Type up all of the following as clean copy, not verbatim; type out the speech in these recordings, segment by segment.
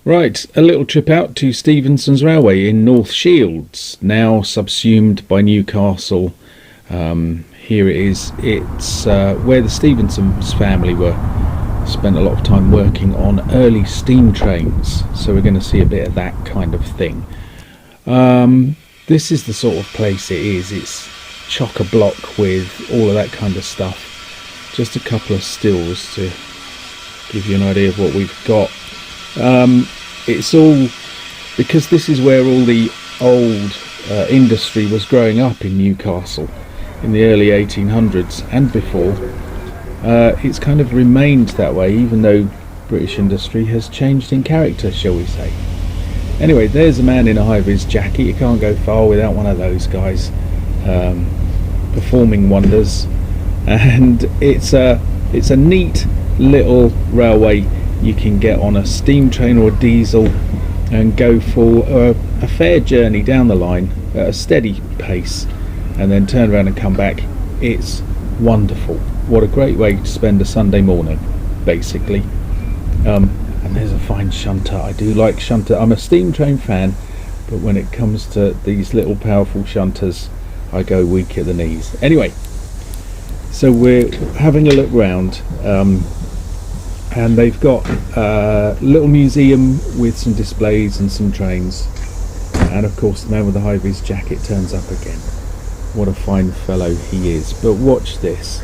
Right, a little trip out to Stephensons Railway in North Shields, now subsumed by Newcastle. Here it is. It's where the Stephensons family spent a lot of time working on early steam trains. So we're going to see a bit of that kind of thing. This is the sort of place it is. It's chock-a-block with all of that kind of stuff. Just a couple of stills to give you an idea of what we've got. It's all because this is where all the old industry was growing up in Newcastle in the early 1800s and before. It's kind of remained that way, even though British industry has changed in character, shall we say. Anyway, there's a man in a high-vis jacket. You can't go far without one of those guys performing wonders. And it's a neat little railway you can get on a steam train or a diesel and go for a fair journey down the line at a steady pace and then turn around and come back. It's wonderful. What a great way to spend a Sunday morning, basically. And there's a fine shunter. I do like shunter. I'm a steam train fan, but when it comes to these little powerful shunters, I go weak at the knees. Anyway, so we're having a look round. And they've got a little museum with some displays and some trains, and of course the man with the high-vis jacket turns up again. What a fine fellow he is. But watch this.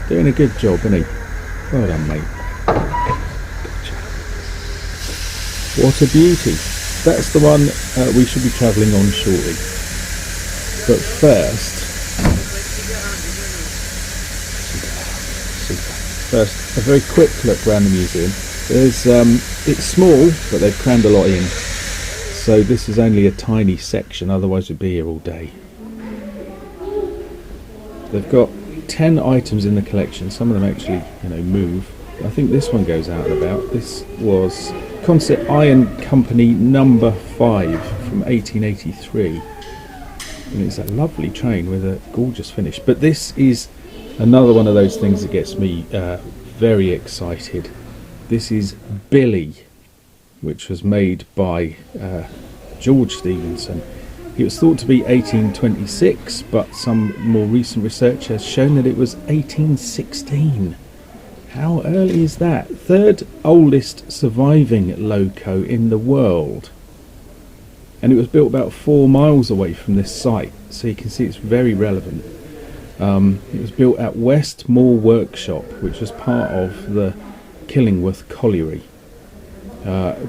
Doing a good job, isn't he? Well done, mate. Gotcha. What a beauty. That's the one we should be travelling on shortly. But first, a very quick look around the museum. There's it's small, but they've crammed a lot in. So this is only a tiny section, otherwise we'd be here all day. They've got 10 items in the collection. Some of them actually, move. I think this one goes out and about. This was Concept Iron Company number 5 from 1883, and it's a lovely train with a gorgeous finish. But this is another one of those things that gets me very excited. This is Billy, which was made by George Stephenson. It was thought to be 1826, but some more recent research has shown that it was 1816. How early is that? Third oldest surviving loco in the world. And it was built about 4 miles away from this site, so you can see it's very relevant. It was built at Westmore Workshop, which was part of the Killingworth Colliery.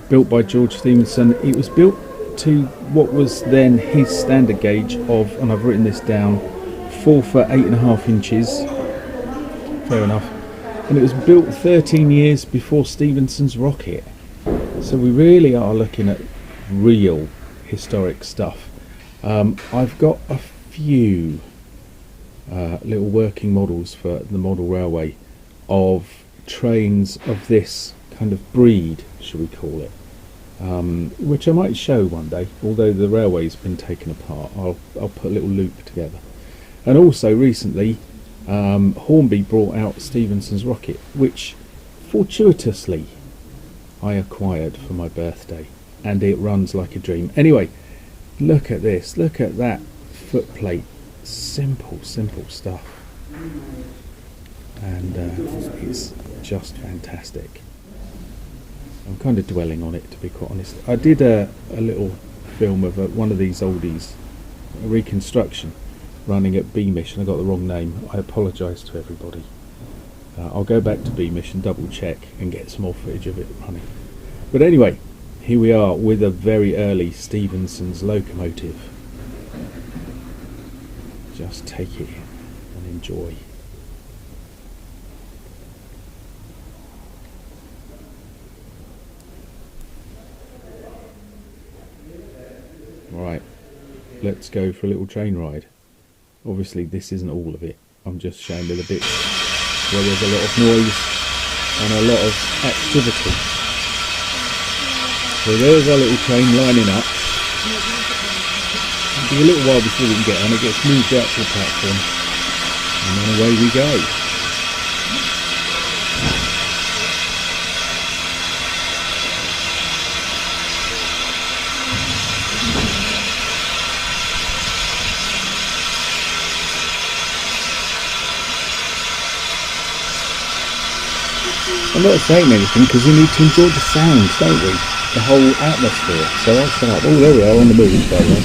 Built by George Stephenson. It was built to what was then his standard gauge of, and I've written this down, 4 for 8.5 inches. Fair enough. And it was built 13 years before Stephenson's rocket. So we really are looking at real historic stuff. I've got a few little working models for the model railway of trains of this kind of breed, shall we call it, which I might show one day. Although the railway's been taken apart, I'll put a little loop together. And also recently, Hornby brought out Stephenson's rocket, which fortuitously I acquired for my birthday, and it runs like a dream. Anyway, look at this, look at that footplate. Simple stuff, and it's just fantastic. I'm kind of dwelling on it, to be quite honest. I did a little film of one of these oldies, a reconstruction, running at Beamish, and I got the wrong name. I apologise to everybody. I'll go back to Beamish and double check and get some more footage of it running. But anyway, here we are with a very early Stephenson's locomotive. Just take it in and enjoy. Right, let's go for a little train ride. Obviously this isn't all of it, I'm just showing you the bits where there's a lot of noise and a lot of activity. So there's our little train lining up. It'll be a little while before we can get on. It gets moved out to the platform, and then away we go. I'm not saying anything because we need to enjoy the sounds, don't we? The whole atmosphere. So I'll start. Oh, there we are on the move, by the way.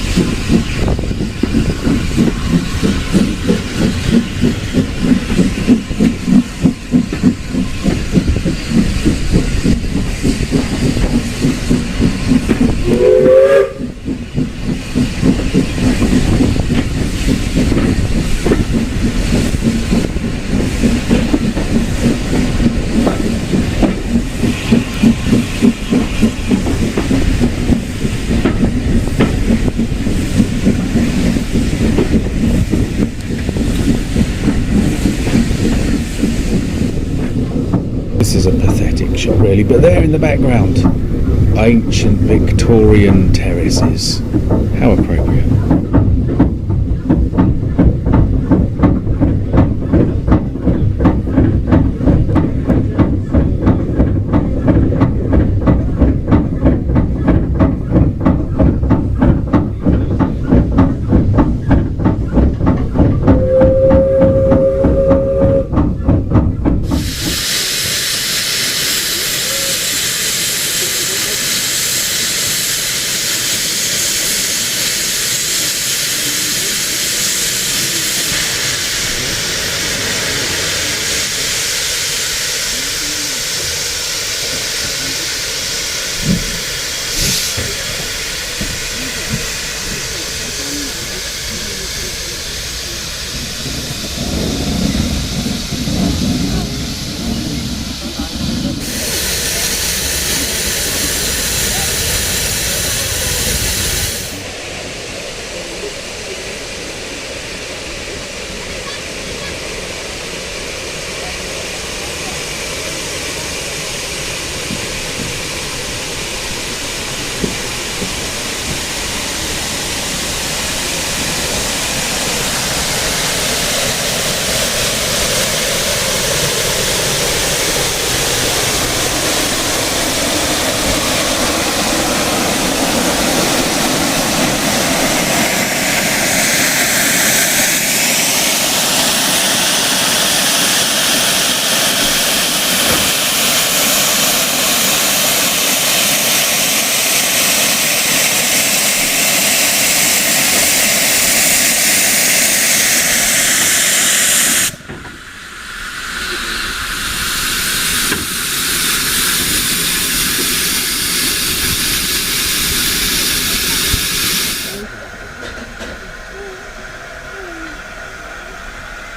This is a pathetic shot really, but there in the background, ancient Victorian terraces. How appropriate.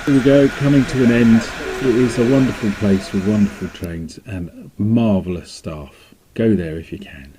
Here we go, coming to an end. It is a wonderful place with wonderful trains and marvellous staff. Go there if you can.